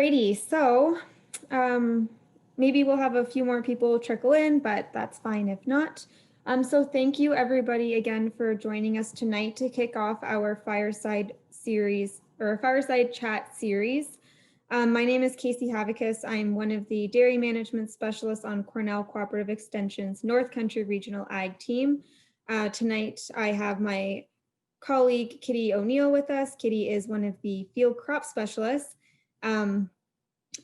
Alrighty, so um, maybe we'll have a few more people trickle in, but that's fine if not. So thank you everybody again for joining us tonight to kick off our Fireside series or Fireside Chat series. My name is Casey Havicus. I'm one of the dairy management specialists on Cornell Cooperative Extension's North Country Regional Ag team. Tonight I have my colleague Kitty O'Neill with us. Kitty is one of the field crop specialists.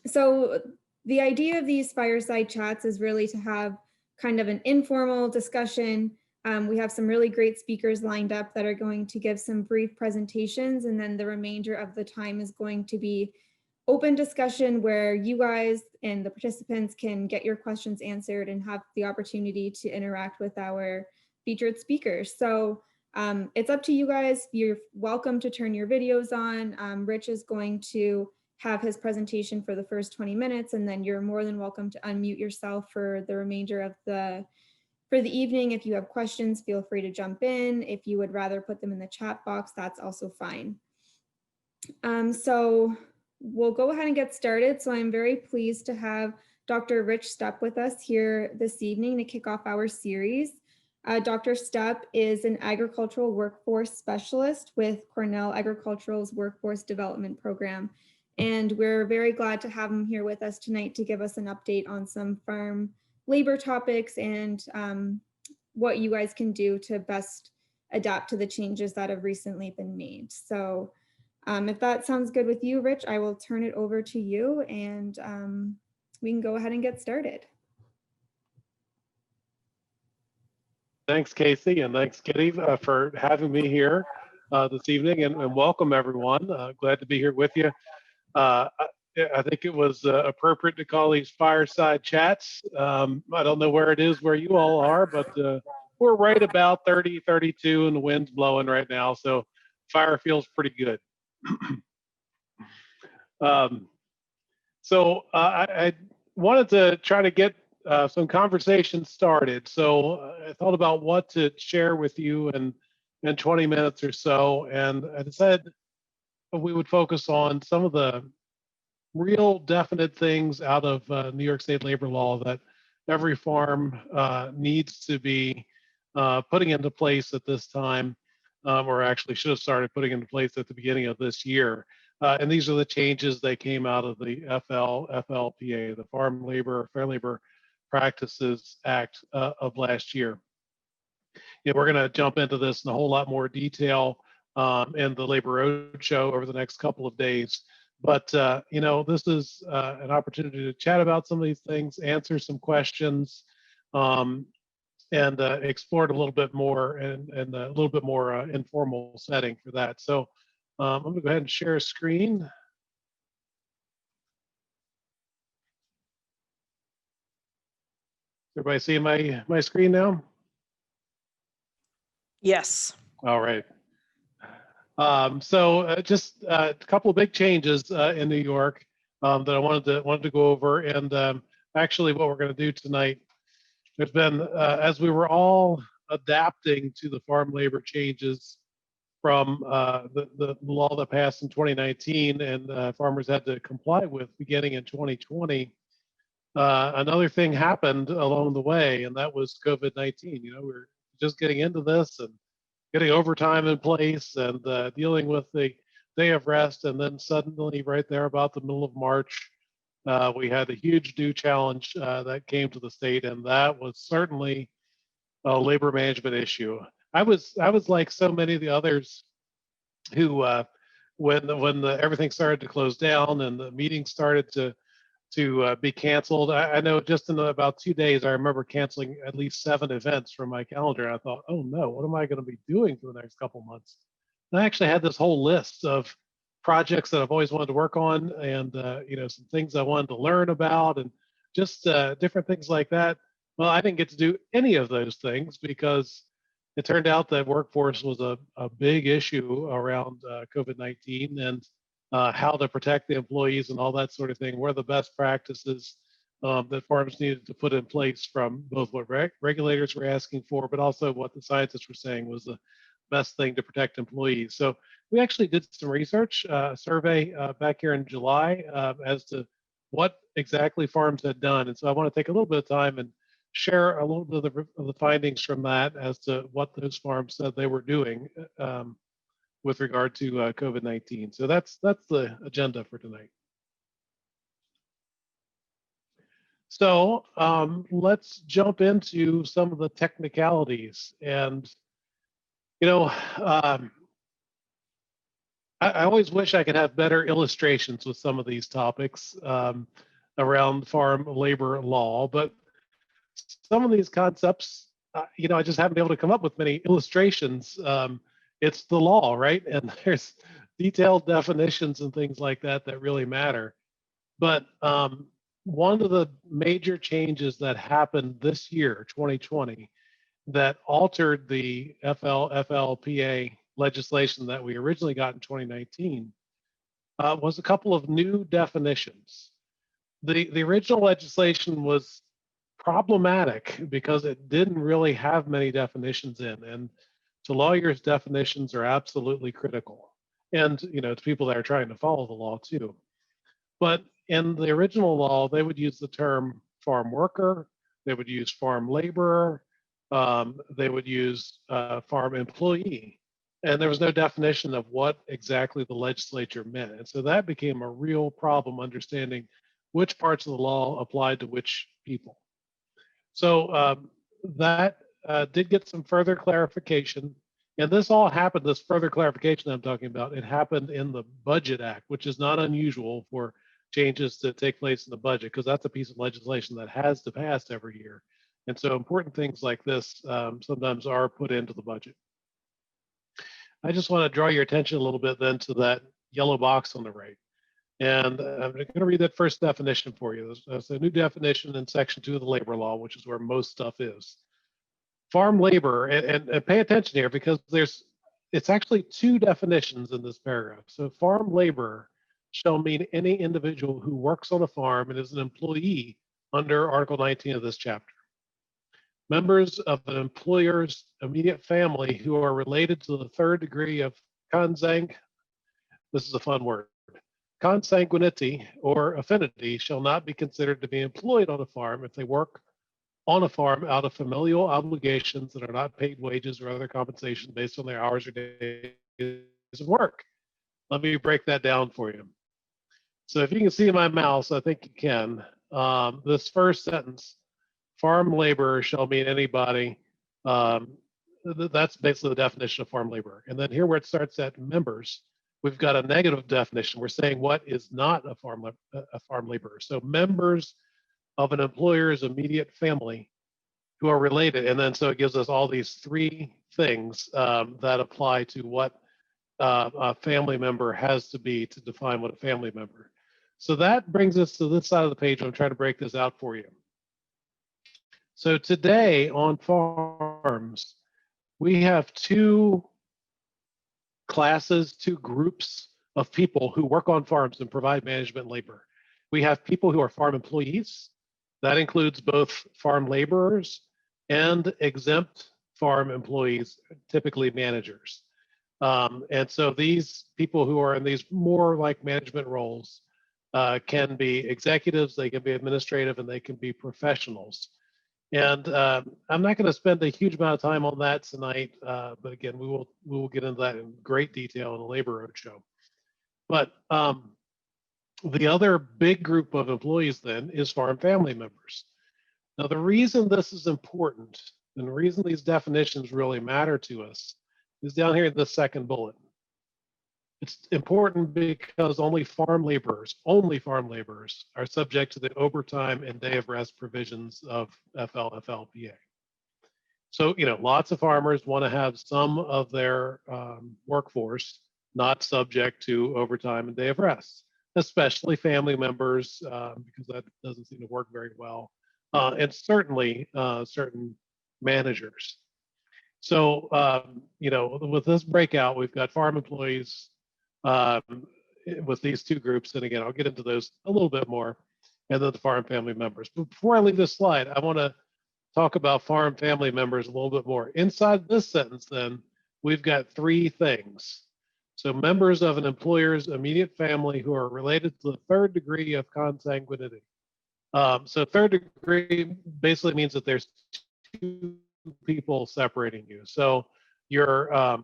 So the idea of these fireside chats is really to have kind of an informal discussion. We have some really great speakers lined up that are going to give some brief presentations, and then the remainder of the time is going to be open discussion where you guys and the participants can get your questions answered and have the opportunity to interact with our featured speakers. So it's up to you guys. You're welcome to turn your videos on. Rich is going to have his presentation for the first 20 minutes, and then you're more than welcome to unmute yourself for the remainder of the evening. If you have questions, feel free to jump in. If you would rather put them in the chat box, that's also fine. So we'll go ahead and get started. So I'm very pleased to have Dr. Rich Stup with us here this evening to kick off our series. Dr. Stup is an agricultural workforce specialist with Cornell Agricultural's Workforce Development Program. And we're very glad to have him here with us tonight to give us an update on some farm labor topics and what you guys can do to best adapt to the changes that have recently been made. So if that sounds good with you, Rich, I will turn it over to you and we can go ahead and get started. Thanks, Casey, and thanks, Kitty, for having me here this evening, and welcome everyone. Glad to be here with you. I think it was appropriate to call these fireside chats. I don't know where it is where you all are, but we're right about 30, 32, and the wind's blowing right now, so fire feels pretty good. So I wanted to try to get some conversation started. So I thought about what to share with you in 20 minutes or so, and I decided we would focus on some of the real definite things out of New York State labor law that every farm needs to be putting into place at this time, or actually should have started putting into place at the beginning of this year. And these are the changes that came out of the FLPA, the Fair Labor Practices Act of last year. We're going to jump into this in a whole lot more detail in the Labor Roadshow over the next couple of days. But, this is an opportunity to chat about some of these things, answer some questions, and explore it a little bit more and a little bit more informal setting for that. So I'm going to go ahead and share a screen. Everybody see my screen now? Yes. All right. So just a couple of big changes in New York that I wanted to go over, and actually what we're going to do tonight. There's been as we were all adapting to the farm labor changes from the law that passed in 2019 and farmers had to comply with beginning in 2020. Another thing happened along the way, and that was COVID-19. We're just getting into this and getting overtime in place and dealing with the day of rest, and then suddenly right there about the middle of March, we had a huge new challenge that came to the state, and that was certainly a labor management issue. I was like so many of the others who, when everything started to close down and the meetings started to be canceled, I know just in about 2 days, I remember canceling at least 7 events from my calendar. I thought, oh no, what am I going to be doing for the next couple months? And I actually had this whole list of projects that I've always wanted to work on, and some things I wanted to learn about, and just different things like that. Well, I didn't get to do any of those things because it turned out that workforce was a big issue around COVID-19 and how to protect the employees and all that sort of thing. What are the best practices that farms needed to put in place from both what regulators were asking for, but also what the scientists were saying was best thing to protect employees. So we actually did some research, survey back here in July as to what exactly farms had done. And so I want to take a little bit of time and share a little bit of the findings from that as to what those farms said they were doing with regard to COVID-19. So that's the agenda for tonight. So let's jump into some of the technicalities. And, you know, I always wish I could have better illustrations with some of these topics around farm labor law, but some of these concepts, you know, I just haven't been able to come up with many illustrations. It's the law, right? And there's detailed definitions and things like that that really matter. But one of the major changes that happened this year, 2020, that altered the FLPA legislation that we originally got in 2019 was a couple of new definitions. The original legislation was problematic because it didn't really have many definitions in, and to lawyers, definitions are absolutely critical, and you know, to people that are trying to follow the law too. But in the original law, they would use the term farm worker, they would use farm laborer, they would use farm employee, and there was no definition of what exactly the legislature meant. And so that became a real problem understanding which parts of the law applied to which people. So that did get some further clarification. And this all happened, this further clarification I'm talking about, it happened in the Budget Act, which is not unusual for changes to take place in the budget, because that's a piece of legislation that has to pass every year. And so important things like this sometimes are put into the budget. I just want to draw your attention a little bit then to that yellow box on the right. And I'm going to read that first definition for you. There's a new definition in Section 2 of the labor law, which is where most stuff is. Farm labor, and pay attention here because it's actually two definitions in this paragraph. So farm labor shall mean any individual who works on a farm and is an employee under Article 19 of this chapter. Members of an employer's immediate family who are related to the third degree of this is a fun word, consanguinity or affinity shall not be considered to be employed on a farm if they work on a farm out of familial obligations that are not paid wages or other compensation based on their hours or days of work. Let me break that down for you. So if you can see my mouse, I think you can. This first sentence, farm laborer shall mean anybody. That's basically the definition of farm labor. And then here where it starts at members, we've got a negative definition. We're saying what is not a farm laborer. So members of an employer's immediate family who are related. And then so it gives us all these three things that apply to what a family member has to be to define what a family member. So that brings us to this side of the page. I'm trying to break this out for you. So today on farms, we have two classes, two groups of people who work on farms and provide management labor. We have people who are farm employees. That includes both farm laborers and exempt farm employees, typically managers. And so these people who are in these more like management roles can be executives, they can be administrative, and they can be professionals. And I'm not going to spend a huge amount of time on that tonight, but again, we will get into that in great detail in the Labor Roadshow. But the other big group of employees then is farm family members. Now, the reason this is important and the reason these definitions really matter to us is down here in the second bullet. It's important because only farm laborers are subject to the overtime and day of rest provisions of FLPA. So, you know, lots of farmers want to have some of their workforce not subject to overtime and day of rest, especially family members, because that doesn't seem to work very well, and certainly certain managers. So, you know, with this breakout, we've got farm employees with these two groups. And again, I'll get into those a little bit more, and then the farm family members. But before I leave this slide, I want to talk about farm family members a little bit more. Inside this sentence, then, we've got three things. So members of an employer's immediate family who are related to the third degree of consanguinity. So third degree basically means that there's two people separating you. So your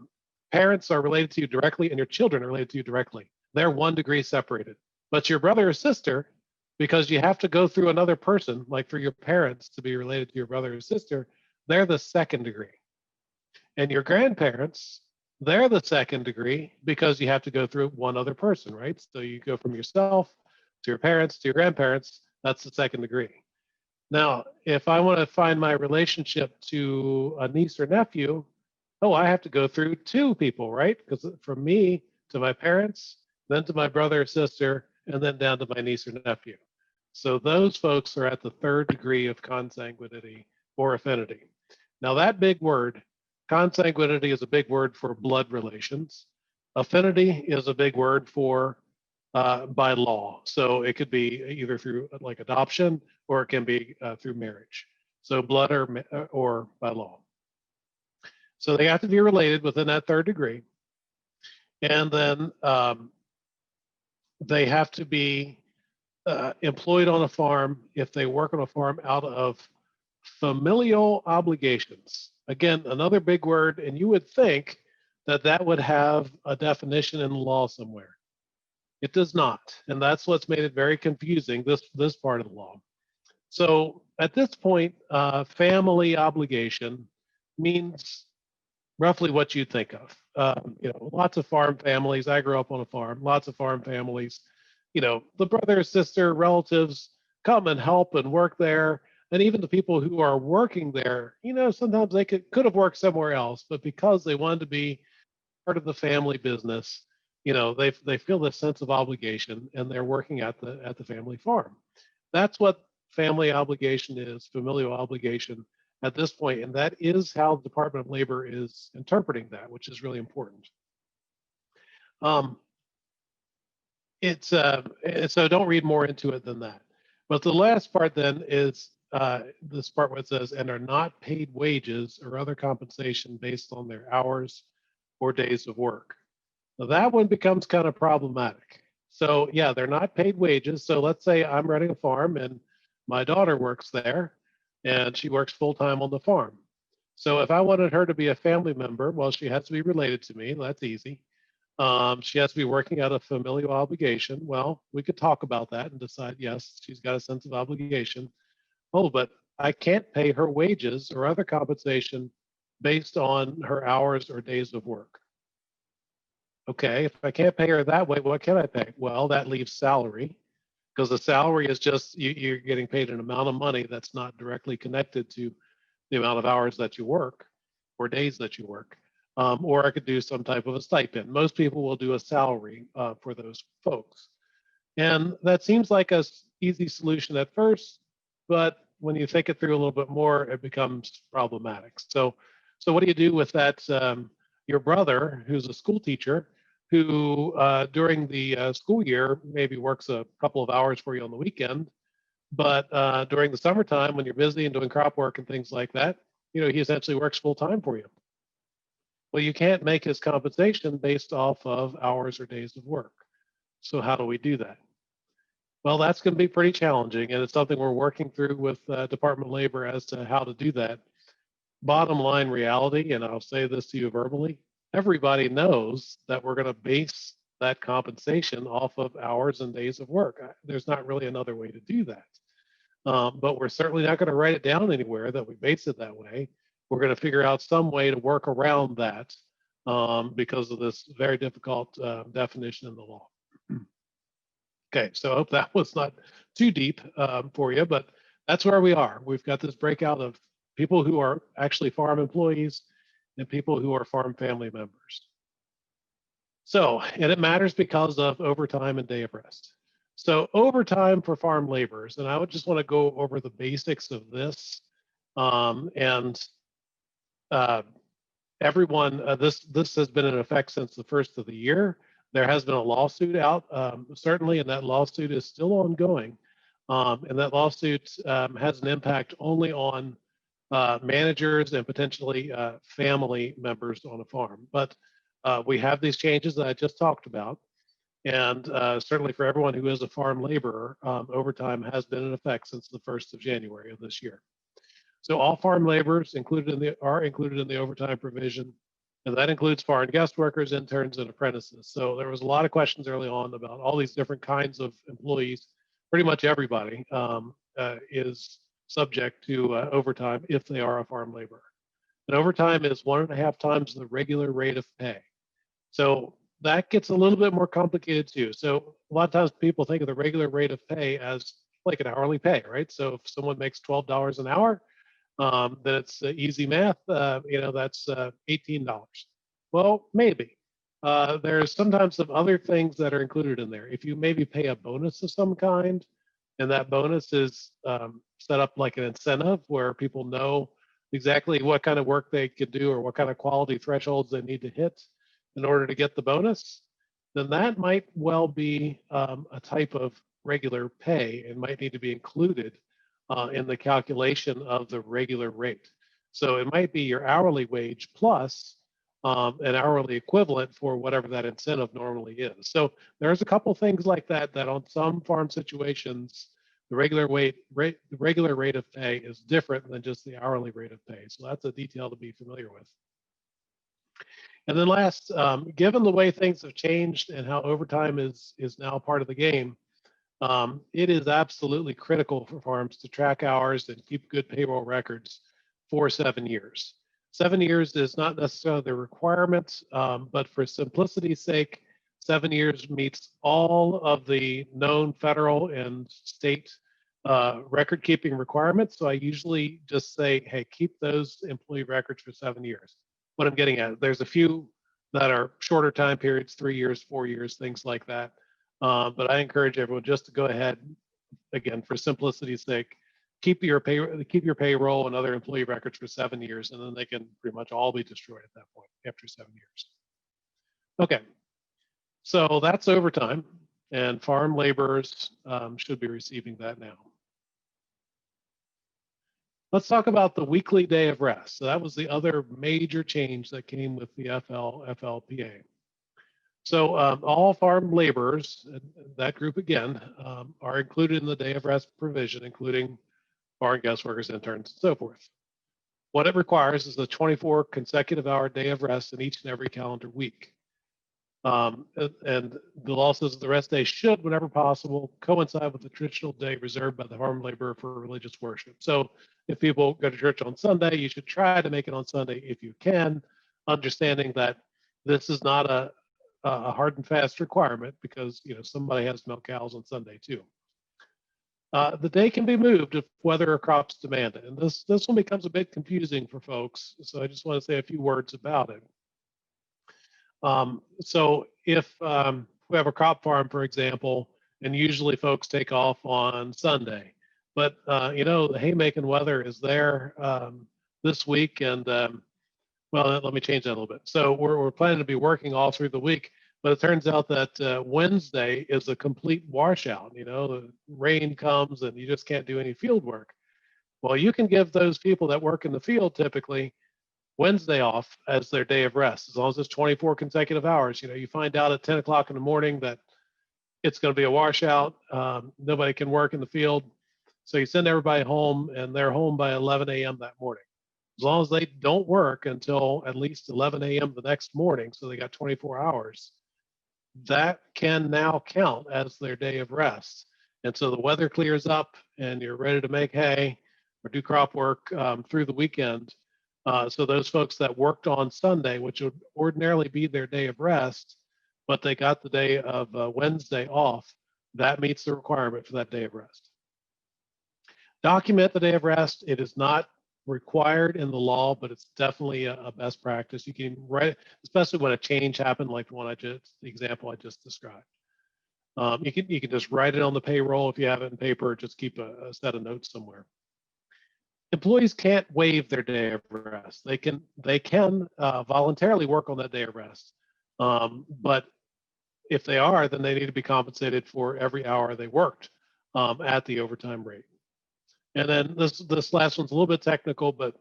parents are related to you directly and your children are related to you directly. They're 1 degree separated. But your brother or sister, because you have to go through another person, like for your parents to be related to your brother or sister, they're the 2nd degree. And your grandparents, they're the 2nd degree because you have to go through one other person, right? So you go from yourself to your parents to your grandparents, that's the 2nd degree. Now, if I want to find my relationship to a niece or nephew, oh, I have to go through 2 people, right? Because from me to my parents, then to my brother or sister, and then down to my niece or nephew. So those folks are at the 3rd degree of consanguinity or affinity. Now, that big word, consanguinity, is a big word for blood relations. Affinity is a big word for by law. So it could be either through like adoption or it can be through marriage. So blood or by law. So they have to be related within that 3rd degree. And then they have to be employed on a farm if they work on a farm out of familial obligations. Again, another big word, and you would think that that would have a definition in the law somewhere. It does not, and that's what's made it very confusing, this part of the law. So at this point, family obligation means roughly what you think of. Lots of farm families. I grew up on a farm. Lots of farm families. The brother, sister, relatives come and help and work there. And even the people who are working there, sometimes they could have worked somewhere else, but because they wanted to be part of the family business, they feel this sense of obligation, and they're working at the family farm. That's what family obligation is, familial obligation at this point, and that is how the Department of Labor is interpreting that, which is really important. So don't read more into it than that. But the last part then is this part where it says, and are not paid wages or other compensation based on their hours or days of work. Now that one becomes kind of problematic. So yeah, they're not paid wages. So let's say I'm running a farm and my daughter works there and she works full-time on the farm. So if I wanted her to be a family member, well, she has to be related to me. That's easy. She has to be working out of familial obligation. Well, we could talk about that and decide, yes, she's got a sense of obligation. Oh, but I can't pay her wages or other compensation based on her hours or days of work. Okay, if I can't pay her that way, what can I pay? Well, that leaves salary, because the salary is just you're getting paid an amount of money that's not directly connected to the amount of hours that you work or days that you work. Or I could do some type of a stipend. Most people will do a salary for those folks. And that seems like a easy solution at first, but when you think it through a little bit more, it becomes problematic. So what do you do with that? Your brother, who's a school teacher, who during the school year maybe works a couple of hours for you on the weekend, but during the summertime when you're busy and doing crop work and things like that, he essentially works full time for you. Well, you can't make his compensation based off of hours or days of work. So how do we do that? Well, that's going to be pretty challenging, and it's something we're working through with Department of Labor as to how to do that. Bottom line reality, and I'll say this to you verbally, everybody knows that we're going to base that compensation off of hours and days of work. There's not really another way to do that. But we're certainly not going to write it down anywhere that we base it that way. We're going to figure out some way to work around that because of this very difficult definition in the law. Okay, so I hope that was not too deep for you, but that's where we are. We've got this breakout of people who are actually farm employees and people who are farm family members. So, and it matters because of overtime and day of rest. So overtime for farm laborers, and I would just want to go over the basics of this. Everyone, this has been in effect since the first of the year. There has been a lawsuit out, certainly, and that lawsuit is still ongoing. And that lawsuit has an impact only on managers and potentially family members on a farm. But we have these changes that I just talked about. And certainly for everyone who is a farm laborer, overtime has been in effect since the 1st of January of this year. So all farm laborers are included in the overtime provision, and that includes foreign guest workers, interns, and apprentices. So there was a lot of questions early on about all these different kinds of employees. Pretty much everybody is subject to overtime if they are a farm laborer. And overtime is 1.5 times the regular rate of pay. So that gets a little bit more complicated too. So a lot of times people think of the regular rate of pay as like an hourly pay, right? So if someone makes $12 an hour, then it's easy math. That's $18. Well, maybe. There's sometimes some other things that are included in there. If you maybe pay a bonus of some kind, and that bonus is set up like an incentive where people know exactly what kind of work they could do or what kind of quality thresholds they need to hit in order to get the bonus, then that might well be a type of regular pay and might need to be included in the calculation of the regular rate. So it might be your hourly wage plus an hourly equivalent for whatever that incentive normally is. So there's a couple things like that that on some farm situations, the regular rate of pay is different than just the hourly rate of pay. So that's a detail to be familiar with. And then last, given the way things have changed and how overtime is now part of the game, it is absolutely critical for farms to track hours and keep good payroll records for 7 years. 7 years is not necessarily the requirement, but for simplicity's sake, 7 years meets all of the known federal and state record keeping requirements. So I usually just say, hey, keep those employee records for 7 years. What I'm getting at, there's a few that are shorter time periods, 3 years, 4 years, things like that. But I encourage everyone just to go ahead, again, for simplicity's sake, keep your payroll and other employee records for 7 years, and then they can pretty much all be destroyed at that point after 7 years. Okay, so that's overtime, and farm laborers should be receiving that now. Let's talk about the weekly day of rest. So that was the other major change that came with the FLPA. So all farm laborers, that group again, are included in the day of rest provision, including foreign guest workers, interns, and so forth. What it requires is a 24 consecutive hour day of rest in each and every calendar week. And the law says the rest day should, whenever possible, coincide with the traditional day reserved by the farm laborer for religious worship. So if people go to church on Sunday, you should try to make it on Sunday if you can, understanding that this is not a hard and fast requirement because somebody has to milk cows on Sunday too. The day can be moved if weather or crops demand it, and this one becomes a bit confusing for folks. So I just want to say a few words about it. So if we have a crop farm, for example, and usually folks take off on Sunday, but the haymaking weather is there this week, and well, let me change that a little bit. So we're planning to be working all through the week, but it turns out that Wednesday is a complete washout. The rain comes and you just can't do any field work. Well, you can give those people that work in the field typically Wednesday off as their day of rest, as long as it's 24 consecutive hours. You find out at 10 o'clock in the morning that it's going to be a washout. Nobody can work in the field. So you send everybody home, and they're home by 11 a.m. that morning. As long as they don't work until at least 11 a.m. the next morning, so they got 24 hours, that can now count as their day of rest. And so the weather clears up, and you're ready to make hay or do crop work through the weekend. So those folks that worked on Sunday, which would ordinarily be their day of rest, but they got the day of Wednesday off, that meets the requirement for that day of rest. Document the day of rest. It is not required in the law, but it's definitely a best practice. You can write, especially when a change happened, like the example I just described. You can just write it on the payroll if you have it in paper, or just keep a set of notes somewhere. Employees can't waive their day of rest. They can voluntarily work on that day of rest, but if they are, then they need to be compensated for every hour they worked at the overtime rate. And then this last one's a little bit technical, but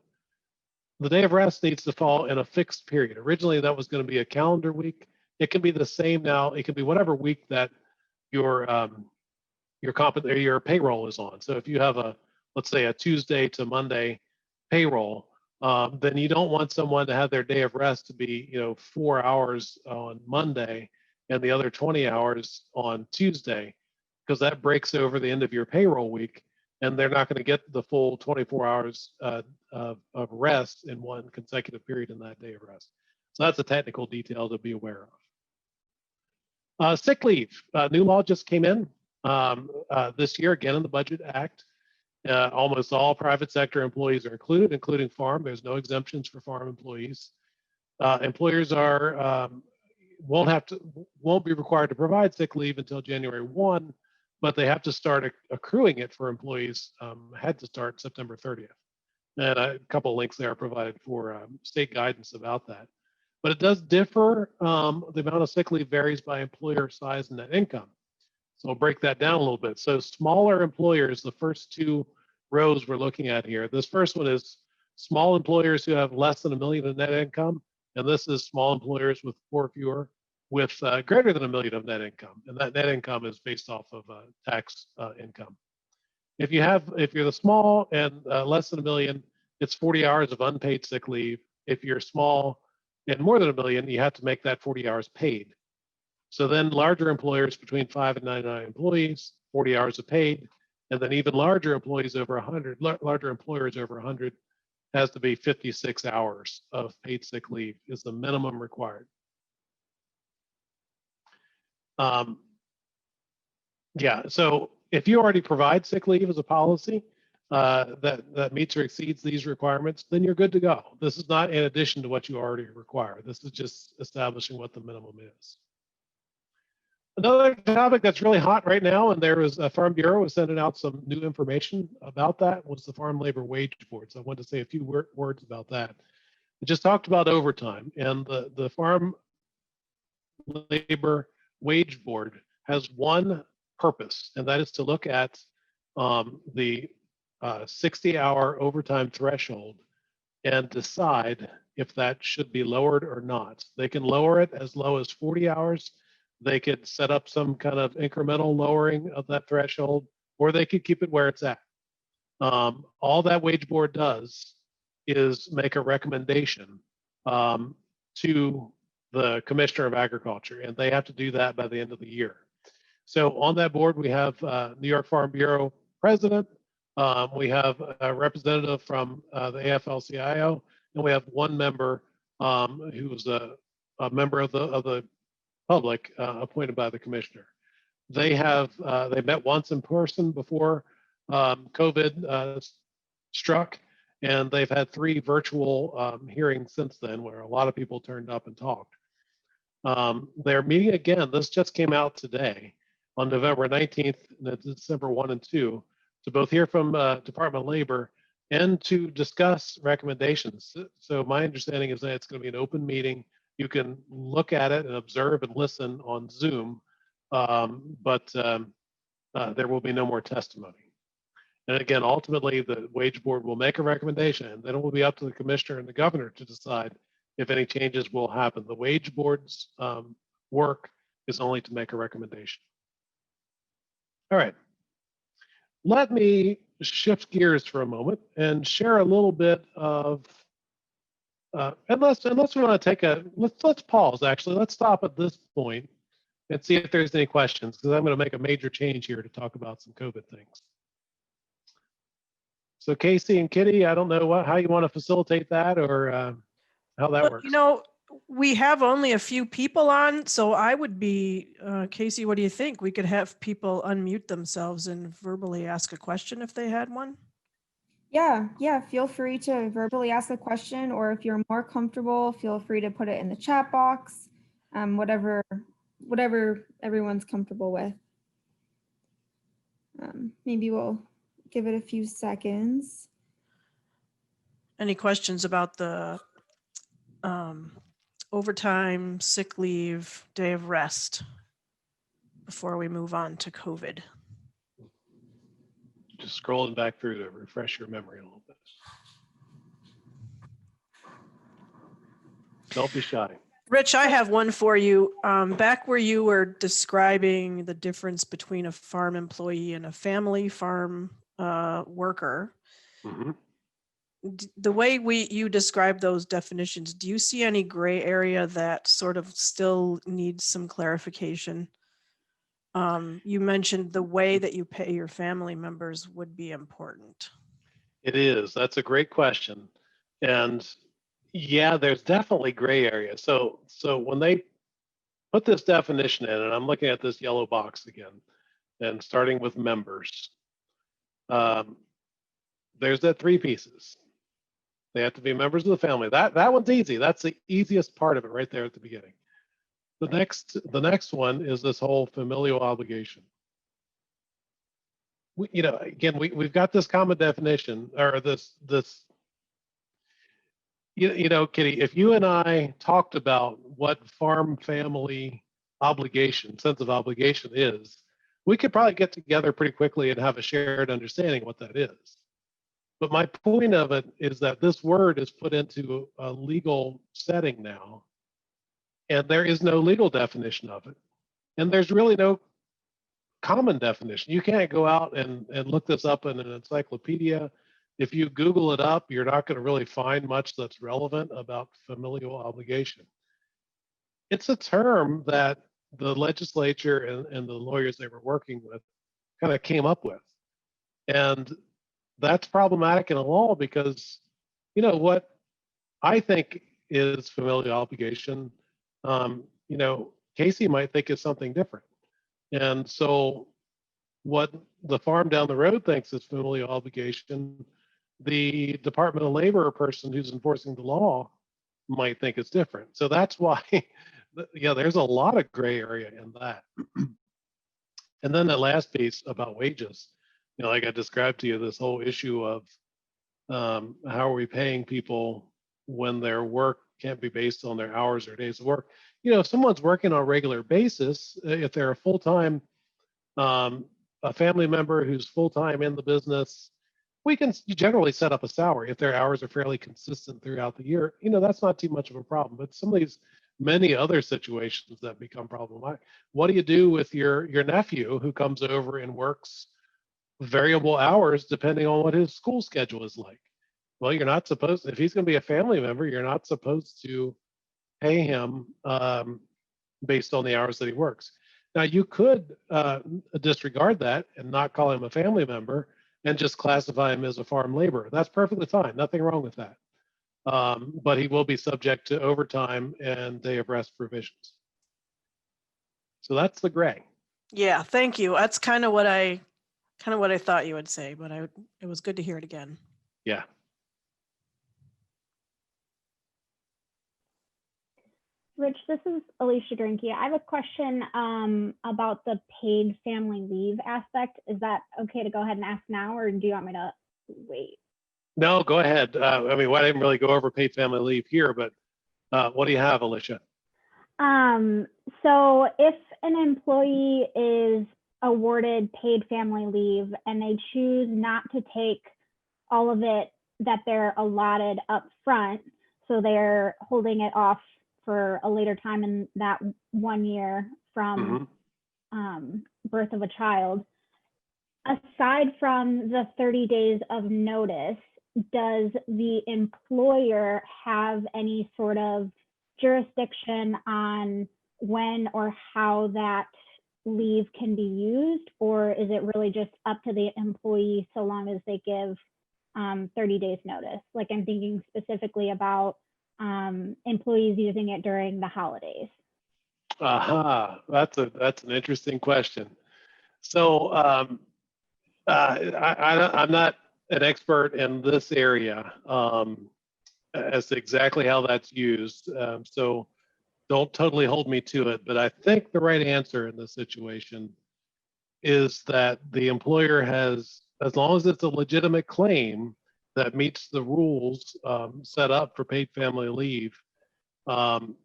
the day of rest needs to fall in a fixed period. Originally, that was going to be a calendar week. It can be the same now. It can be whatever week that your your payroll is on. So if you have let's say a Tuesday to Monday payroll, then you don't want someone to have their day of rest to be 4 hours on Monday and the other 20 hours on Tuesday, because that breaks over the end of your payroll week, and they're not going to get the full 24 hours of rest in one consecutive period in that day of rest. So that's a technical detail to be aware of. Sick leave, new law just came in this year, again in the Budget Act. Almost all private sector employees are included, including farm. There's no exemptions for farm employees. Employers won't be required to provide sick leave until January 1, but they have to start accruing it for employees. Had to start September 30th. And a couple of links there are provided for state guidance about that. But it does differ. The amount of sick leave varies by employer size and net income. So I'll break that down a little bit. So smaller employers, the first two rows we're looking at here. This first one is small employers who have less than $1 million in net income. And this is small employers with 4 or fewer with greater than $1 million of net income. And that net income is based off of tax income. If you're the small and less than $1 million, it's 40 hours of unpaid sick leave. If you're small and more than $1 million, you have to make that 40 hours paid. So then larger employers between 5 and 99 employees, 40 hours of paid, and then even larger employees over 100, larger employers over 100 has to be 56 hours of paid sick leave is the minimum required. Yeah, so if you already provide sick leave as a policy that meets or exceeds these requirements, then you're good to go. This is not in addition to what you already require. This is just establishing what the minimum is. Another topic that's really hot right now, and there was a Farm Bureau was sending out some new information about that, was the Farm Labor Wage Board. So I wanted to say a few words about that. I just talked about overtime, and the Farm Labor Wage Board has one purpose, and that is to look at the 60-hour overtime threshold and decide if that should be lowered or not. They can lower it as low as 40 hours. They could set up some kind of incremental lowering of that threshold, or they could keep it where it's at. All that wage board does is make a recommendation to the Commissioner of Agriculture, and they have to do that by the end of the year. So on that board, we have New York Farm Bureau president, we have a representative from the AFL-CIO, and we have one member who's a member of the public appointed by the commissioner. They met once in person before COVID struck, and they've had 3 virtual hearings since then where a lot of people turned up and talked. They're meeting again. This just came out today on November 19th and December 1 and 2 to both hear from Department of Labor and to discuss recommendations. So my understanding is that it's going to be an open meeting. You can look at it and observe and listen on Zoom, but there will be no more testimony. And again, ultimately, the wage board will make a recommendation, and then it will be up to the commissioner and the governor to decide if any changes will happen. The wage board's work is only to make a recommendation. All right. Let me shift gears for a moment and share a little bit of, unless we want to take let's pause actually. Let's stop at this point and see if there's any questions, because I'm going to make a major change here to talk about some COVID things. So Casey and Kitty, I don't know how you want to facilitate that or how that works. You know, we have only a few people on, so I would be, Casey, what do you think? We could have people unmute themselves and verbally ask a question if they had one. Yeah, feel free to verbally ask a question, or if you're more comfortable, feel free to put it in the chat box, whatever everyone's comfortable with. Maybe we'll give it a few seconds. Any questions about the overtime, sick leave, day of rest before we move on to COVID? just scrolling back through to refresh your memory a little bit. Don't be shy. Rich, I have one for you. Back where you were describing the difference between a farm employee and a family farm worker, Mm-hmm. the way you describe those definitions, do you see any gray area that sort of still needs some clarification? You mentioned the way that you pay your family members would be important. It is. That's a great question. And yeah, there's definitely gray area. So when they put this definition in, and I'm looking at this yellow box again, and starting with members, there's that three pieces. They have to be members of the family. That one's easy. That's the easiest part of it right there at the beginning. The next one is this whole familial obligation. We've got this common definition, or this Kitty, if you and I talked about what farm family obligation, sense of obligation is, we could probably get together pretty quickly and have a shared understanding of what that is. But my point of it is that this word is put into a legal setting now, and there is no legal definition of it. And there's really no common definition. You can't go out and look this up in an encyclopedia. If you Google it up, you're not going to really find much that's relevant about familial obligation. It's a term that the legislature and the lawyers they were working with kind of came up with. And that's problematic in a law because, what I think is familial obligation, Casey might think is something different. And so what the farm down the road thinks is familial obligation, the Department of Labor person who's enforcing the law might think it's different. So that's why, there's a lot of gray area in that. And then the last piece about wages, like I described to you, this whole issue of how are we paying people when their work can't be based on their hours or days of work. If someone's working on a regular basis, if they're a full-time, a family member who's full-time in the business, we can generally set up a salary if their hours are fairly consistent throughout the year. That's not too much of a problem. But some of these many other situations that become problematic. What do you do with your nephew who comes over and works variable hours depending on what his school schedule is like? Well, you're not supposed, if he's going to be a family member, you're not supposed to pay him based on the hours that he works. Now, you could disregard that and not call him a family member and just classify him as a farm laborer. That's perfectly fine. Nothing wrong with that. But he will be subject to overtime and day of rest provisions. So that's the gray. Yeah, thank you. That's kind of what I thought you would say, but it was good to hear it again. Yeah. Rich, this is Alicia Drinky. I have a question about the paid family leave aspect. Is that okay to go ahead and ask now, or do you want me to wait? No, go ahead. I didn't really go over paid family leave here, but what do you have, Alicia? So if an employee is awarded paid family leave and they choose not to take all of it that they're allotted up front, so they're holding it off for a later time in that 1 year from birth of a child, aside from the 30 days of notice, does the employer have any sort of jurisdiction on when or how that leave can be used, or is it really just up to the employee so long as they give 30 days notice? Like, I'm thinking specifically about employees using it during the holidays. That's an interesting question. So I'm not an expert in this area as to exactly how that's used. So don't totally hold me to it, but I think the right answer in this situation is that the employer has, as long as it's a legitimate claim that meets the rules set up for paid family leave, the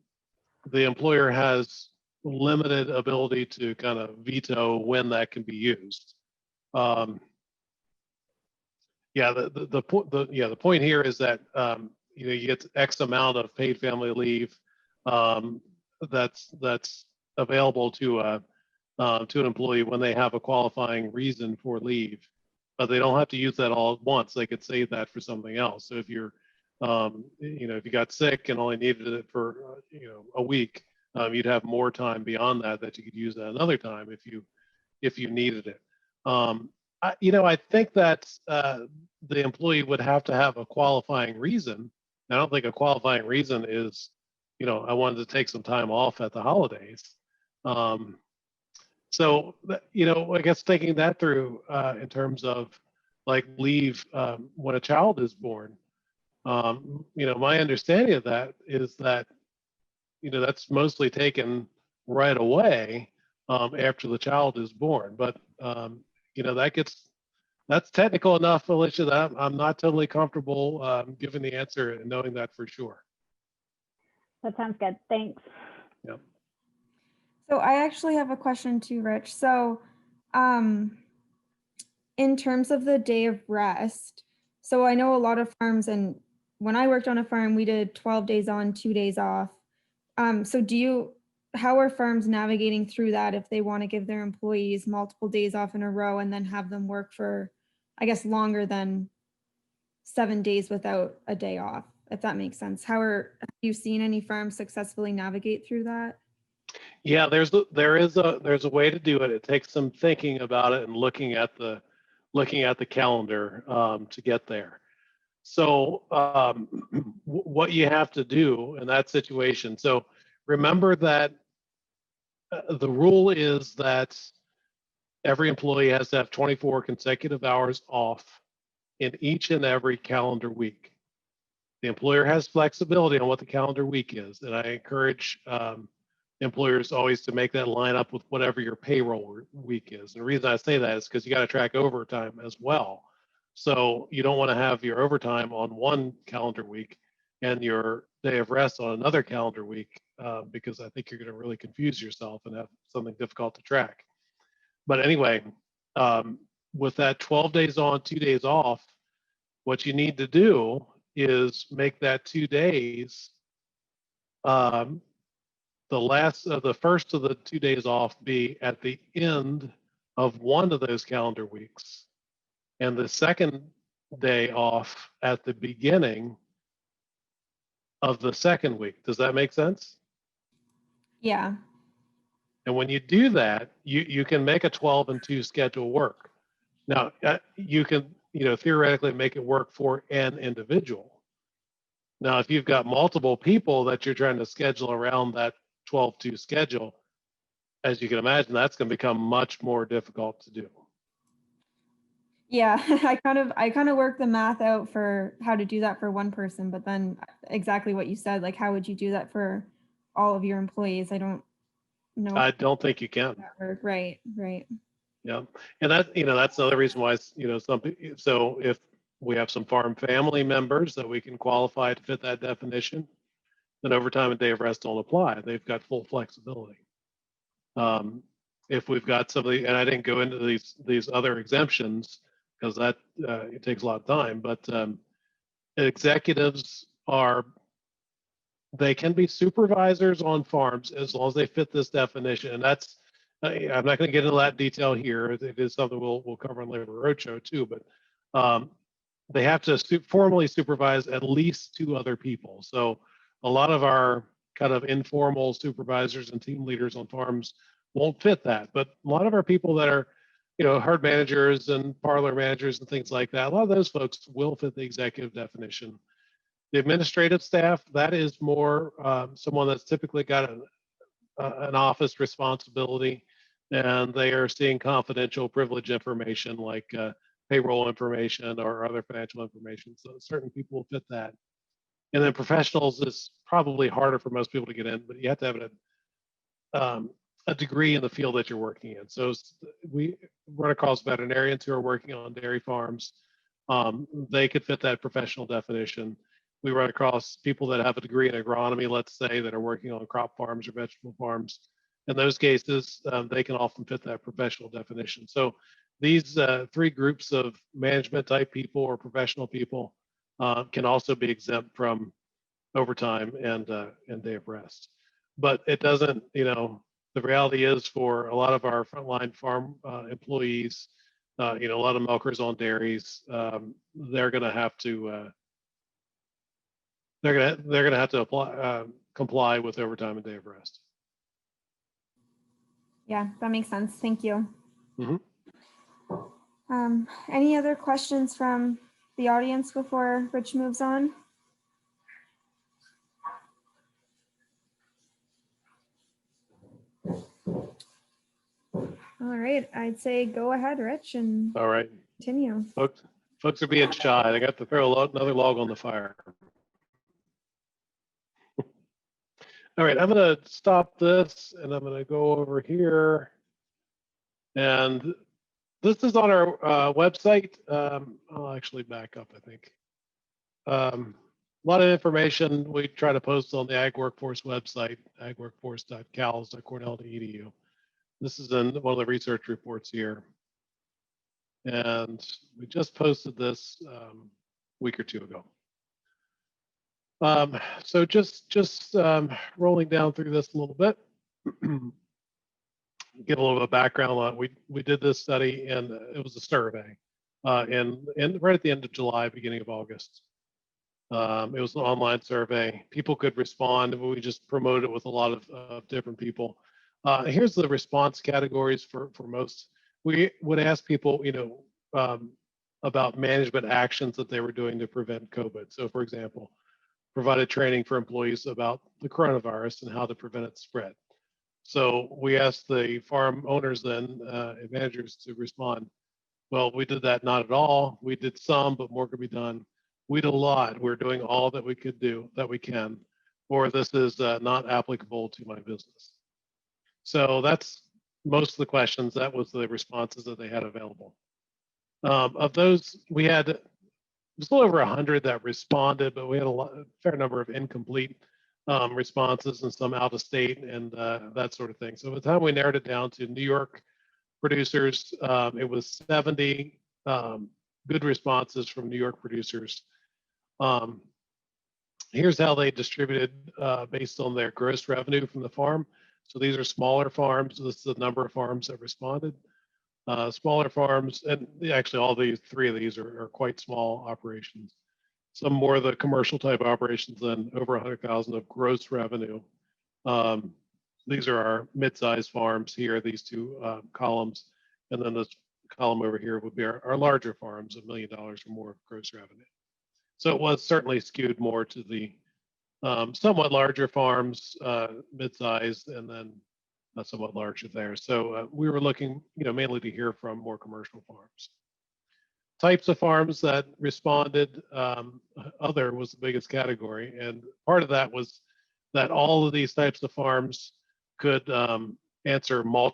employer has limited ability to kind of veto when that can be used. Yeah, the point here is that you get X amount of paid family leave um, that's available to an employee when they have a qualifying reason for leave, but they don't have to use that all at once. They could save that for something else. So if you're if you got sick and only needed it for a week, you'd have more time beyond that you could use at another time if you needed it. I think that the employee would have to have a qualifying reason. I don't think a qualifying reason is, I wanted to take some time off at the holidays. So, I guess thinking that through in terms of like leave when a child is born, my understanding of that is that, that's mostly taken right away after the child is born. But, that's technical enough, Alicia, that I'm not totally comfortable giving the answer and knowing that for sure. That sounds good. Thanks. Yeah. So I actually have a question too, Rich. So in terms of the day of rest, so I know a lot of farms, and when I worked on a farm, we did 12 days on, 2 days off. So how are farms navigating through that if they want to give their employees multiple days off in a row and then have them work for, I guess, longer than 7 days without a day off, if that makes sense? Have you seen any farms successfully navigate through that? Yeah, there's a way to do it. It takes some thinking about it and looking at the calendar to get there. So what you have to do in that situation. So remember that the rule is that every employee has to have 24 consecutive hours off in each and every calendar week. The employer has flexibility on what the calendar week is, and I encourage employers always to make that line up with whatever your payroll week is. And the reason I say that is because you got to track overtime as well. So you don't want to have your overtime on one calendar week and your day of rest on another calendar week, because I think you're going to really confuse yourself and have something difficult to track. But anyway, with that 12 days on, 2 days off, what you need to do is make that 2 days the first of the 2 days off be at the end of one of those calendar weeks, and the second day off at the beginning of the second week. Does that make sense? Yeah. And when you do that, you can make a 12 and 2 schedule work. Now, you can, theoretically make it work for an individual. Now, if you've got multiple people that you're trying to schedule around that 12-2 schedule, as you can imagine, that's going to become much more difficult to do. Yeah, I kind of worked the math out for how to do that for one person, but then exactly what you said, like how would you do that for all of your employees? I don't know. I don't think you can. Right. Yeah, and that's another reason why so if we have some farm family members that we can qualify to fit that definition, then overtime and day of rest don't apply. They've got full flexibility. If we've got somebody, and I didn't go into these other exemptions because that it takes a lot of time, but executives they can be supervisors on farms as long as they fit this definition, and that's I'm not going to get into that detail here. It is something we'll cover in Labor Roadshow too, but they have to formally supervise at least 2 other people. So a lot of our kind of informal supervisors and team leaders on farms won't fit that. But a lot of our people that are, herd managers and parlor managers and things like that, a lot of those folks will fit the executive definition. The administrative staff, that is more someone that's typically got an office responsibility, and they are seeing confidential privilege information like payroll information or other financial information. So certain people will fit that. And then professionals is probably harder for most people to get in, but you have to have a degree in the field that you're working in. So we run across veterinarians who are working on dairy farms. They could fit that professional definition. We run across people that have a degree in agronomy, let's say, that are working on crop farms or vegetable farms. In those cases, they can often fit that professional definition. So these three groups of management type people or professional people can also be exempt from overtime and day of rest. But it doesn't, the reality is for a lot of our frontline farm employees, a lot of milkers on dairies, they're going to have to apply, comply with overtime and day of rest. Yeah, that makes sense. Thank you. Mm-hmm. Any other questions from the audience before Rich moves on? All right, I'd say go ahead, Rich, and All right, continue. folks are being shy. They got to throw another log on the fire. All right, I'm going to stop this and I'm going to go over here. And this is on our website. I'll actually back up, I think. A lot of information we try to post on the Ag Workforce website, agworkforce.cals.cornell.edu. This is in one of the research reports here. And we just posted this a week or two ago. So just rolling down through this a little bit, give a little bit of background on it. We did this study and it was a survey and right at the end of July, beginning of August. It was an online survey. People could respond, but we just promoted it with a lot of different people. Here's the response categories for most. We would ask people, about management actions that they were doing to prevent COVID. So for example, provided training for employees about the coronavirus and how to prevent its spread. So we asked the farm owners then, and managers to respond. Well, we did that not at all. We did some, but more could be done. We did a lot. We're doing all that we could do, that we can, or this is not applicable to my business. So that's most of the questions. That was the responses that they had available. Of those, we had it was a little over 100 that responded, but we had a fair number of incomplete responses and some out of state and that sort of thing. So by the time we narrowed it down to New York producers, it was 70 good responses from New York producers. Here's how they distributed based on their gross revenue from the farm. So these are smaller farms. This is the number of farms that responded. Smaller farms, and actually all these three of these are quite small operations. Some more of the commercial type operations than over 100,000 of gross revenue. These are our mid-sized farms here, these two columns. And then this column over here would be our larger farms, $1 million or more of gross revenue. So it was certainly skewed more to the somewhat larger farms, mid-sized, and then somewhat larger there. So we were looking, mainly to hear from more commercial farms. Types of farms that responded, other was the biggest category. And part of that was that all of these types of farms could answer more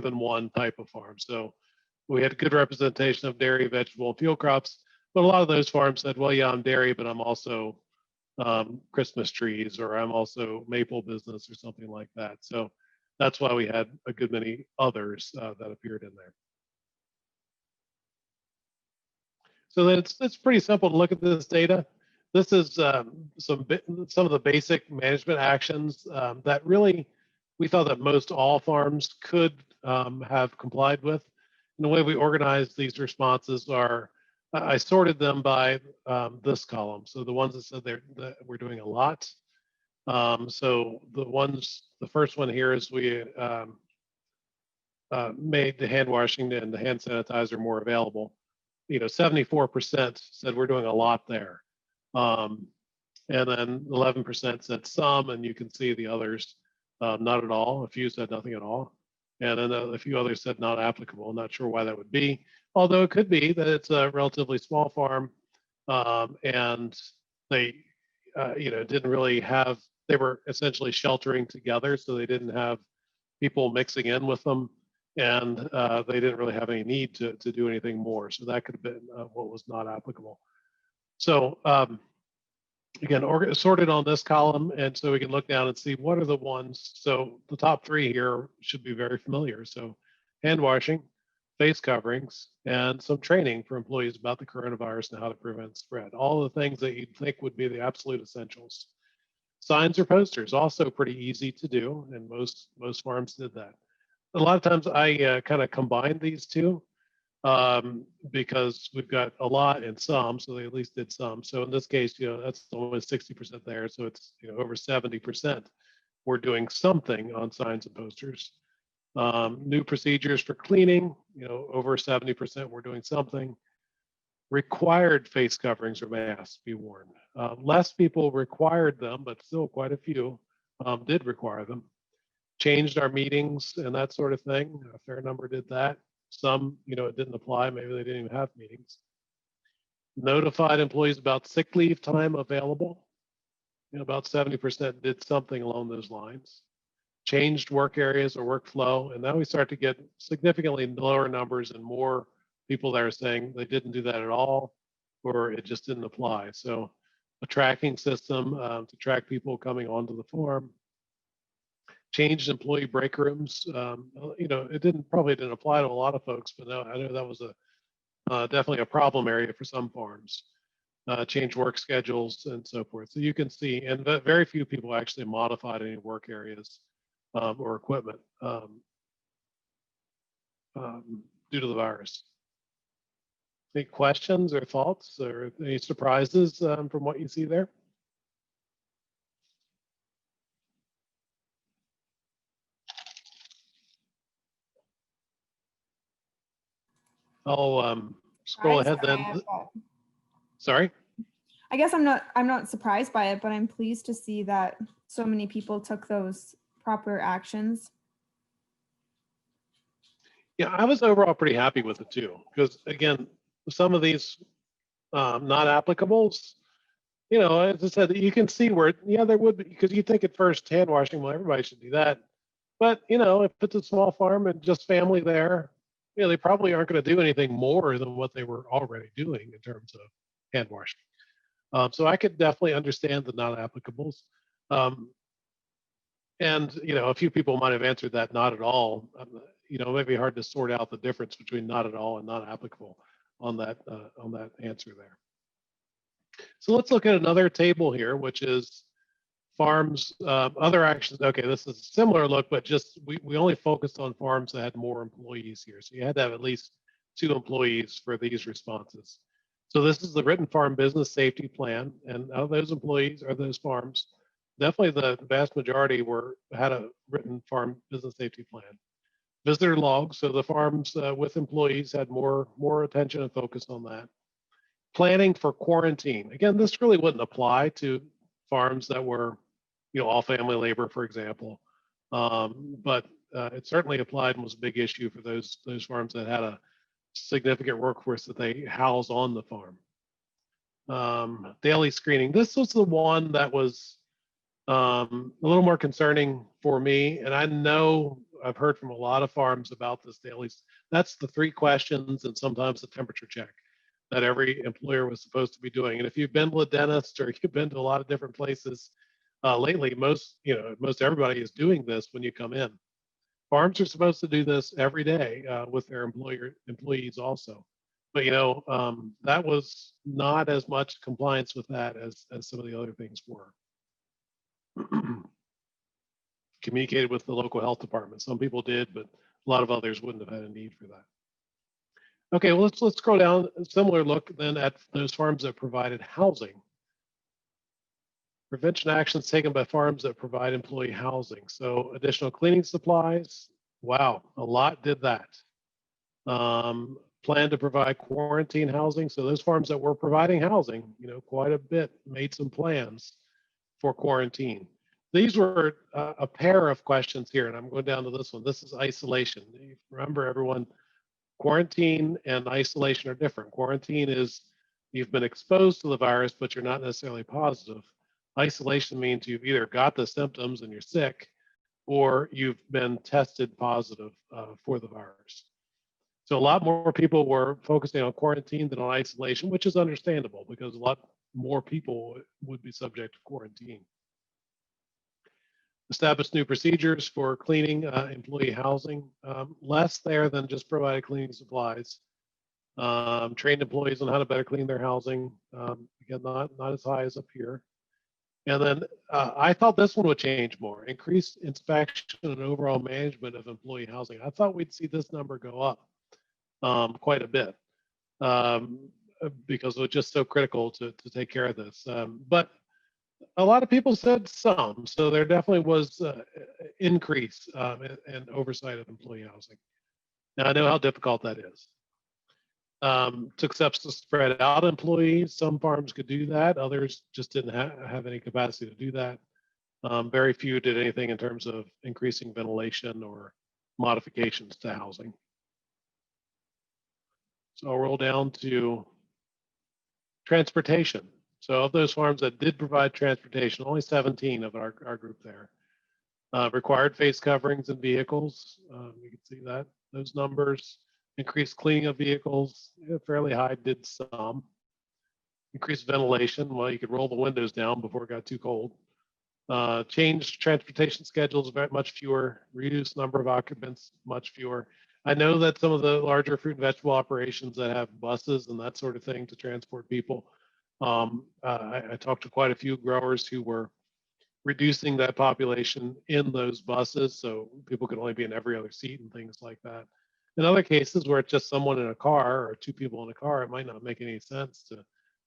than one type of farm. So we had good representation of dairy, vegetable, and field crops, but a lot of those farms said, well, yeah, I'm dairy, but I'm also Christmas trees, or I'm also maple business or something like that. So that's why we had a good many others that appeared in there. So then it's pretty simple to look at this data. This is some of the basic management actions that really we thought that most all farms could have complied with. And the way we organized these responses are, I sorted them by this column. So the ones that said that we're doing a lot. So the first one here is we made the hand washing and the hand sanitizer more available. 74% said we're doing a lot there. And then 11% said some, and you can see the others not at all. A few said nothing at all. And then a few others said not applicable. Not sure why that would be. Although it could be that it's a relatively small farm and they, didn't really have, they were essentially sheltering together. So they didn't have people mixing in with them. And they didn't really have any need to do anything more. So that could have been what was not applicable. So again, sorted on this column. And so we can look down and see what are the ones. So the top three here should be very familiar. So hand washing, face coverings, and some training for employees about the coronavirus and how to prevent spread. All the things that you'd think would be the absolute essentials. Signs or posters, also pretty easy to do, and most farms did that. A lot of times I kind of combined these two because we've got a lot and some, so they at least did some. So in this case, that's almost 60% there, so it's over 70%. We're doing something on signs and posters. New procedures for cleaning, over 70% we're doing something. Required face coverings or masks be worn. Less people required them, but still quite a few did require them. Changed our meetings and that sort of thing. A fair number did that. Some, it didn't apply. Maybe they didn't even have meetings. Notified employees about sick leave time available. About 70% did something along those lines. Changed work areas or workflow. And now we start to get significantly lower numbers and more people that are saying they didn't do that at all, or it just didn't apply. So a tracking system to track people coming onto the farm. Changed employee break rooms. It probably didn't apply to a lot of folks, but no, I know that was definitely a problem area for some farms. Change work schedules and so forth. So you can see, and very few people actually modified any work areas or equipment due to the virus. Any questions or thoughts or any surprises from what you see there? I'll scroll ahead then. Sorry? I guess I'm not surprised by it, but I'm pleased to see that so many people took those proper actions. Yeah, I was overall pretty happy with it too, because again, some of these not applicables, as I said, you can see where, there would be, because you think at first hand washing, well, everybody should do that. But, if it's a small farm and just family there, they probably aren't going to do anything more than what they were already doing in terms of hand washing. So I could definitely understand the not applicables. And, a few people might have answered that not at all. It may be hard to sort out the difference between not at all and not applicable on that answer there. So let's look at another table here, which is farms, other actions. Okay, this is a similar look, but just we only focused on farms that had more employees here. So you had to have at least 2 employees for these responses. So this is the written farm business safety plan. And out of those employees or those farms, definitely the vast majority had a written farm business safety plan. Visitor logs, so the farms with employees had more attention and focus on that. Planning for quarantine. Again, this really wouldn't apply to farms that were, all family labor, for example. But it certainly applied and was a big issue for those farms that had a significant workforce that they house on the farm. Daily screening. This was the one that was a little more concerning for me. And I know I've heard from a lot of farms about this daily. That's the 3 questions and sometimes the temperature check that every employer was supposed to be doing. And if you've been to a dentist or you've been to a lot of different places lately, most everybody is doing this when you come in. Farms are supposed to do this every day with their employees also. But that was not as much compliance with that as some of the other things were. Communicated with the local health department. Some people did, but a lot of others wouldn't have had a need for that. Okay, well, let's scroll down. A similar look then at those farms that provided housing. Prevention actions taken by farms that provide employee housing. So additional cleaning supplies. Wow, a lot did that. Plan to provide quarantine housing. So those farms that were providing housing, quite a bit made some plans for quarantine. These were a pair of questions here, and I'm going down to this one. This is isolation. Remember, everyone, quarantine and isolation are different. Quarantine is you've been exposed to the virus, but you're not necessarily positive. Isolation means you've either got the symptoms and you're sick, or you've been tested positive for the virus. So a lot more people were focusing on quarantine than on isolation, which is understandable because a lot more people would be subject to quarantine. Established new procedures for cleaning employee housing, less there than just provided cleaning supplies. Trained employees on how to better clean their housing. Again, not as high as up here. And then I thought this one would change more. Increased inspection and overall management of employee housing. I thought we'd see this number go up quite a bit because it was just so critical to take care of this. But a lot of people said some, so there definitely was increase in oversight of employee housing. Now I know how difficult that is. Took steps to spread out employees. Some farms could do that. Others just didn't have any capacity to do that. Very few did anything in terms of increasing ventilation or modifications to housing. So I'll roll down to transportation. So of those farms that did provide transportation, only 17 of our group there required face coverings in vehicles. You can see that those numbers. Increased cleaning of vehicles, fairly high, did some. Increased ventilation, well, you could roll the windows down before it got too cold. Changed transportation schedules, very much fewer. Reduced number of occupants, much fewer. I know that some of the larger fruit and vegetable operations that have buses and that sort of thing to transport people, I talked to quite a few growers who were reducing that population in those buses, so people could only be in every other seat and things like that. In other cases where it's just someone in a car or two people in a car, it might not make any sense to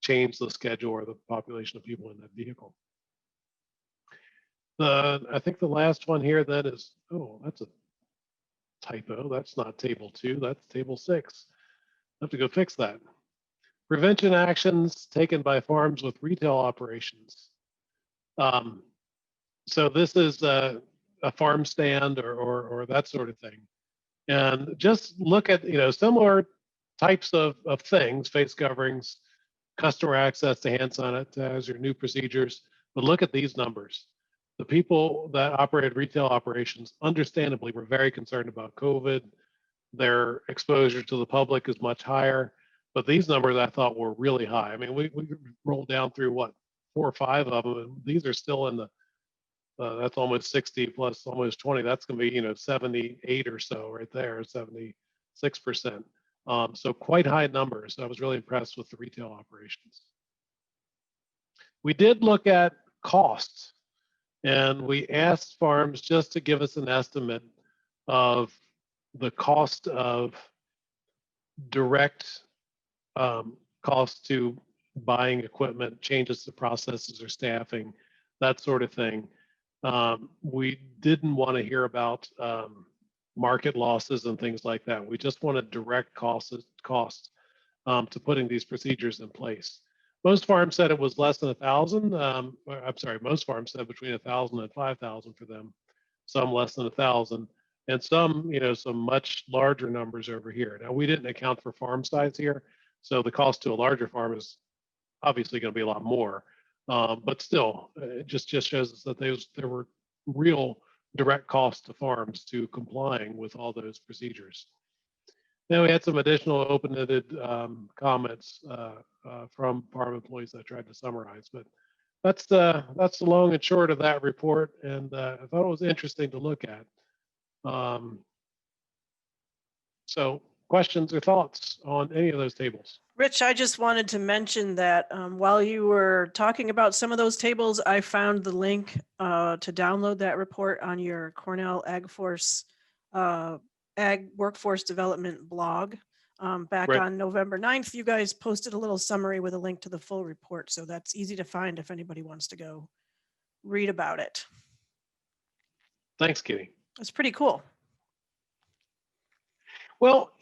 change the schedule or the population of people in that vehicle. I think the last one here then is, oh, that's a typo. That's not table 2, that's table 6. I have to go fix that. Prevention actions taken by farms with retail operations. So this is a farm stand or that sort of thing. And just look at, similar types of things, face coverings, customer access to hand sanitizer, new procedures, but look at these numbers. The people that operated retail operations, understandably, were very concerned about COVID. Their exposure to the public is much higher, but these numbers I thought were really high. I mean, we rolled down through 4 or 5 of them, and these are still in the that's almost 60 plus almost 20. That's going to be 78 or so right there, 76%. So quite high numbers. I was really impressed with the retail operations. We did look at costs, and we asked farms just to give us an estimate of the cost of direct cost to buying equipment, changes to processes or staffing, that sort of thing. We didn't want to hear about market losses and things like that. We just wanted direct costs to putting these procedures in place. Most farms said it was less than 1,000. I'm sorry, most farms said between 1,000 and 5,000 for them. Some less than 1,000, and some, some much larger numbers over here. Now we didn't account for farm size here, so the cost to a larger farm is obviously going to be a lot more. But still, it just shows us that there were real direct costs to farms to complying with all those procedures. Then we had some additional open-ended comments from farm employees that I tried to summarize, but that's the long and short of that report, and I thought it was interesting to look at. So questions or thoughts on any of those tables? Rich, I just wanted to mention that while you were talking about some of those tables, I found the link to download that report on your Cornell Ag Force Ag Workforce Development blog. Back Right. on November 9th, you guys posted a little summary with a link to the full report. So that's easy to find if anybody wants to go read about it. Thanks, Kitty. It's pretty cool. Well,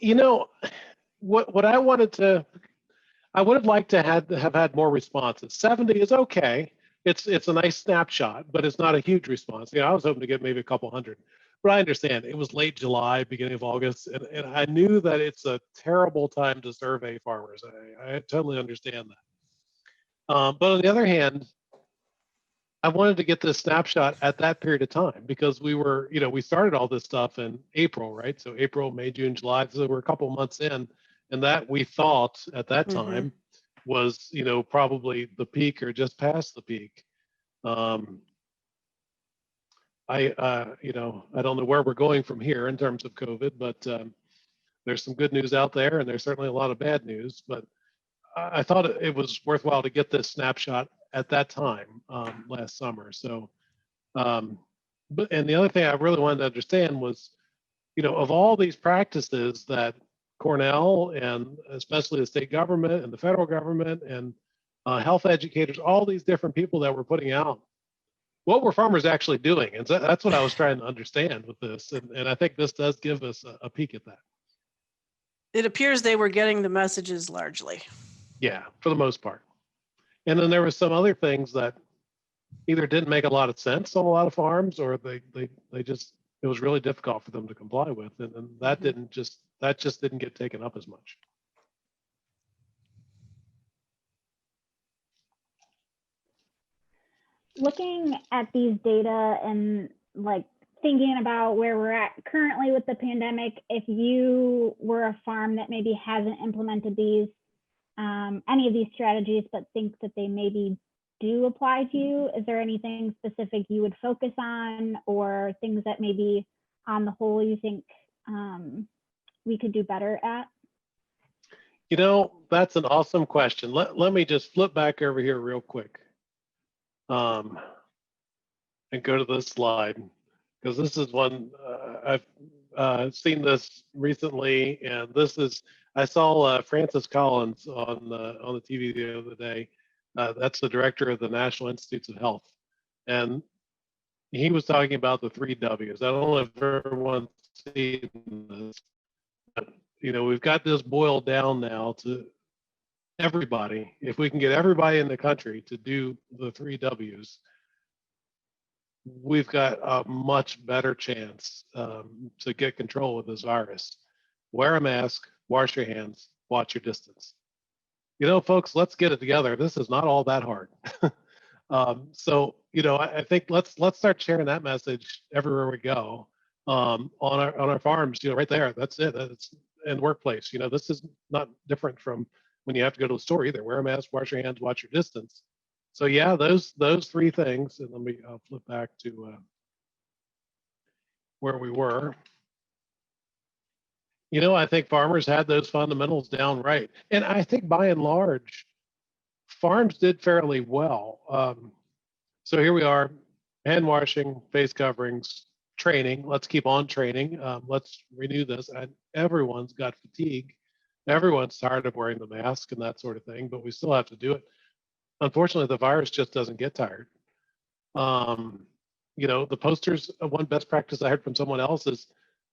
what I would have liked to have had more responses. 70 is okay. It's a nice snapshot, but it's not a huge response. I was hoping to get maybe a couple hundred, but I understand it was late July, beginning of August, and I knew that it's a terrible time to survey farmers. I totally understand that. But on the other hand, I wanted to get this snapshot at that period of time because we were, we started all this stuff in April, right? So April, May, June, July. So we're a couple months in, and that we thought at that time was, probably the peak or just past the peak. I don't know where we're going from here in terms of COVID, but there's some good news out there, and there's certainly a lot of bad news. But I thought it was worthwhile to get this snapshot at that time last summer. So, and the other thing I really wanted to understand was, of all these practices that Cornell and especially the state government and the federal government and health educators, all these different people that were putting out, what were farmers actually doing? And so that's what I was trying to understand with this. And I think this does give us a peek at that. It appears they were getting the messages largely. Yeah, for the most part. And then there were some other things that either didn't make a lot of sense on a lot of farms, or they just, it was really difficult for them to comply with. And that just didn't get taken up as much. Looking at these data and like thinking about where we're at currently with the pandemic, if you were a farm that maybe hasn't implemented these, any of these strategies, but think that they maybe do apply to you, is there anything specific you would focus on, or things that maybe on the whole you think we could do better at? That's an awesome question. Let me just flip back over here real quick. And go to this slide, because this is one I've seen this recently, and this is, I saw Francis Collins on the TV the other day. That's the director of the National Institutes of Health, and he was talking about the 3 W's. I don't know if everyone's seen this, but we've got this boiled down now to everybody. If we can get everybody in the country to do the 3 W's, we've got a much better chance to get control of this virus. Wear a mask, wash your hands, watch your distance. Folks, let's get it together. This is not all that hard. So, I think let's start sharing that message everywhere we go, on our farms. Right there. That's it. That's in the workplace. This is not different from when you have to go to the store either. Wear a mask, wash your hands, watch your distance. So yeah, those 3 things. And I'll flip back to where we were. I think farmers had those fundamentals down right. And I think by and large, farms did fairly well. So here we are, hand washing, face coverings, training. Let's keep on training. Let's renew this. And everyone's got fatigue. Everyone's tired of wearing the mask and that sort of thing, but we still have to do it. Unfortunately, the virus just doesn't get tired. The posters, one best practice I heard from someone else is,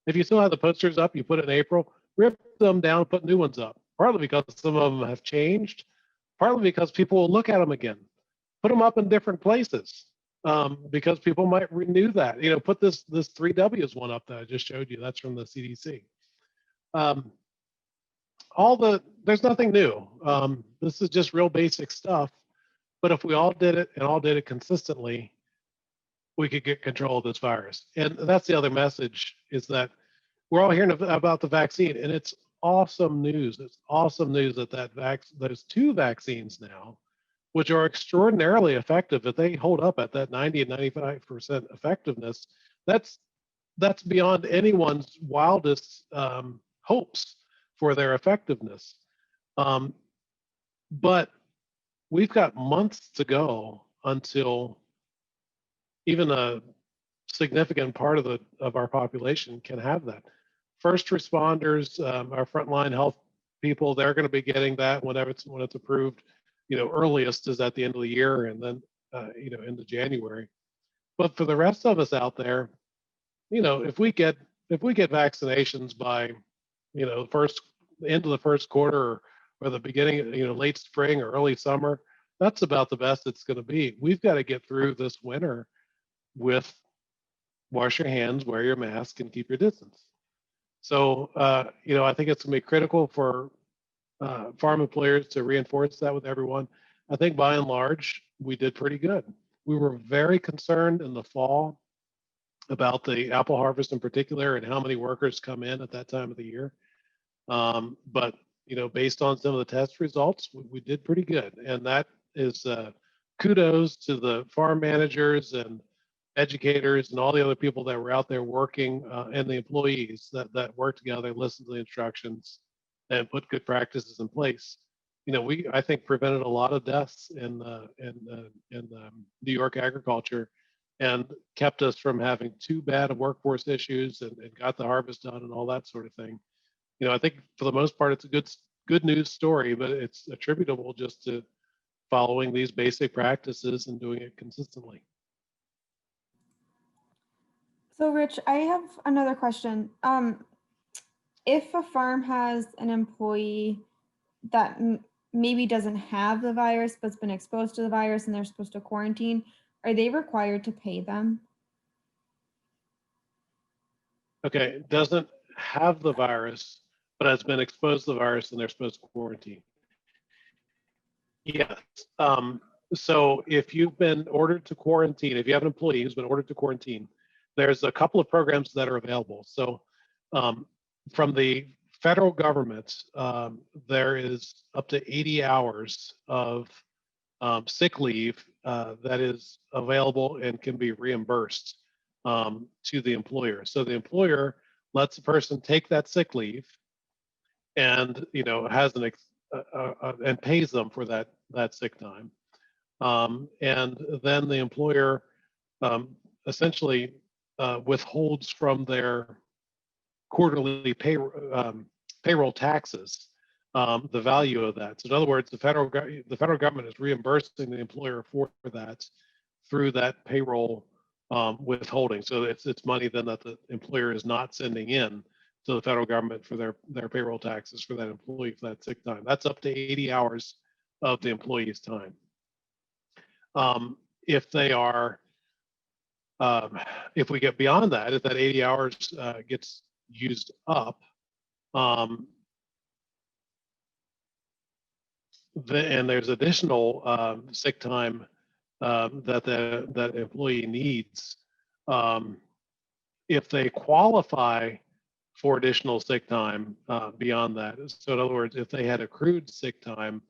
if you still have the posters up, you put it in April, rip them down, put new ones up. Partly because some of them have changed, partly because people will look at them again. Put them up in different places, because people might renew that. Put this 3 W's one up that I just showed you. That's from the CDC. There's nothing new. This is just real basic stuff. But if we all did it and all did it consistently, we could get control of this virus. And that's the other message, is that we're all hearing about the vaccine, and it's awesome news. It's awesome news that those 2 vaccines now, which are extraordinarily effective, if they hold up at that 90 and 95% effectiveness, that's beyond anyone's wildest hopes for their effectiveness. But we've got months to go until even a significant part of our population can have that. First responders, our frontline health people, they're going to be getting that when it's approved. Earliest is at the end of the year, and then into January. But for the rest of us out there, if we get vaccinations by end of the first quarter, or the beginning, late spring or early summer, that's about the best it's going to be. We've got to get through this winter with wash your hands, wear your mask, and keep your distance. So, I think it's going to be critical for farm employers to reinforce that with everyone. I think by and large, we did pretty good. We were very concerned in the fall about the apple harvest in particular, and how many workers come in at that time of the year. But based on some of the test results, we did pretty good. And that is kudos to the farm managers and educators and all the other people that were out there working, and the employees that worked together, listened to the instructions, and put good practices in place. We, I think, prevented a lot of deaths in New York agriculture, and kept us from having too bad of workforce issues, and got the harvest done and all that sort of thing. I think for the most part, it's a good news story, but it's attributable just to following these basic practices and doing it consistently. So Rich, I have another question. If a farm has an employee that maybe doesn't have the virus but's been exposed to the virus and they're supposed to quarantine, are they required to pay them? Okay, doesn't have the virus, but has been exposed to the virus and they're supposed to quarantine. Yes. So if you've been ordered to quarantine, if you have an employee who's been ordered to quarantine, there's a couple of programs that are available. So from the federal government, there is up to 80 hours of sick leave that is available and can be reimbursed to the employer. So the employer lets the person take that sick leave, and has and pays them for that sick time, and then the employer essentially withholds from their quarterly payroll taxes the value of that. So in other words, the federal government is reimbursing the employer for that through that payroll withholding. So it's money then that the employer is not sending in to the federal government for their payroll taxes for that employee for that sick time. That's up to 80 hours of the employee's time. If they are, if we get beyond that, if that 80 hours gets used up, and there's additional sick time that employee needs, if they qualify for additional sick time beyond that. So in other words, if they had accrued sick time,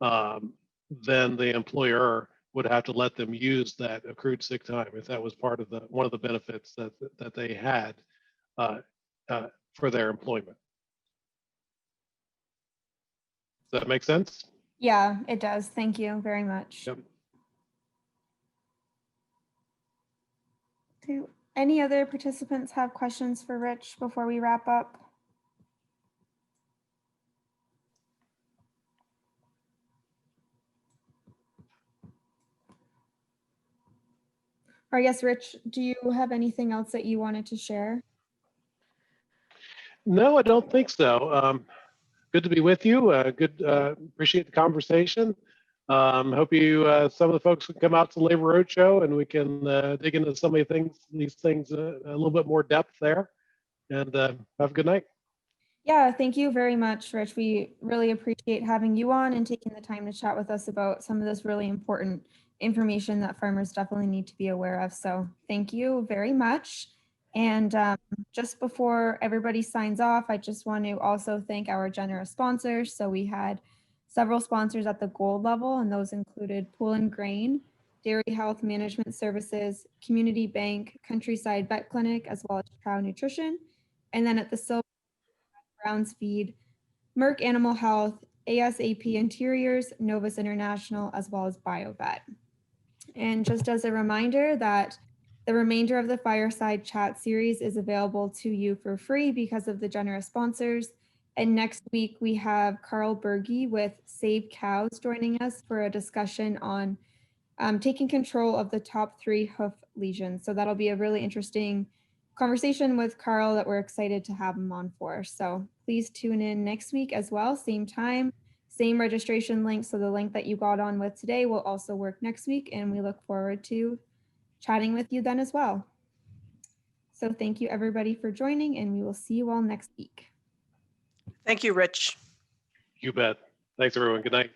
then the employer would have to let them use that accrued sick time if that was part of one of the benefits that they had for their employment. Does that make sense? Yeah, it does. Thank you very much. Yep. Do any other participants have questions for Rich before we wrap up? Or I guess, Rich, do you have anything else that you wanted to share? No, I don't think so. Good to be with you. Appreciate the conversation. Hope some of the folks can come out to the Labor Roadshow and we can dig into some of these things a little bit more depth there. And have a good night. Yeah, thank you very much, Rich. We really appreciate having you on and taking the time to chat with us about some of this really important information that farmers definitely need to be aware of. So thank you very much. And just before everybody signs off, I just want to also thank our generous sponsors. So we had several sponsors at the gold level, and those included Pool and Grain, Dairy Health Management Services, Community Bank, Countryside Vet Clinic, as well as Trow Nutrition. And then at the silver, Browns Feed, Merck Animal Health, ASAP Interiors, Novus International, as well as BioVet. And just as a reminder that the remainder of the Fireside Chat series is available to you for free because of the generous sponsors. And next week we have Carl Berge with Save Cows joining us for a discussion on taking control of the top 3 hoof lesions. So that'll be a really interesting conversation with Carl that we're excited to have him on for. So please tune in next week as well, same time, same registration link. So the link that you got on with today will also work next week, and we look forward to chatting with you then as well. So thank you everybody for joining, and we will see you all next week. Thank you, Rich. You bet. Thanks everyone. Good night.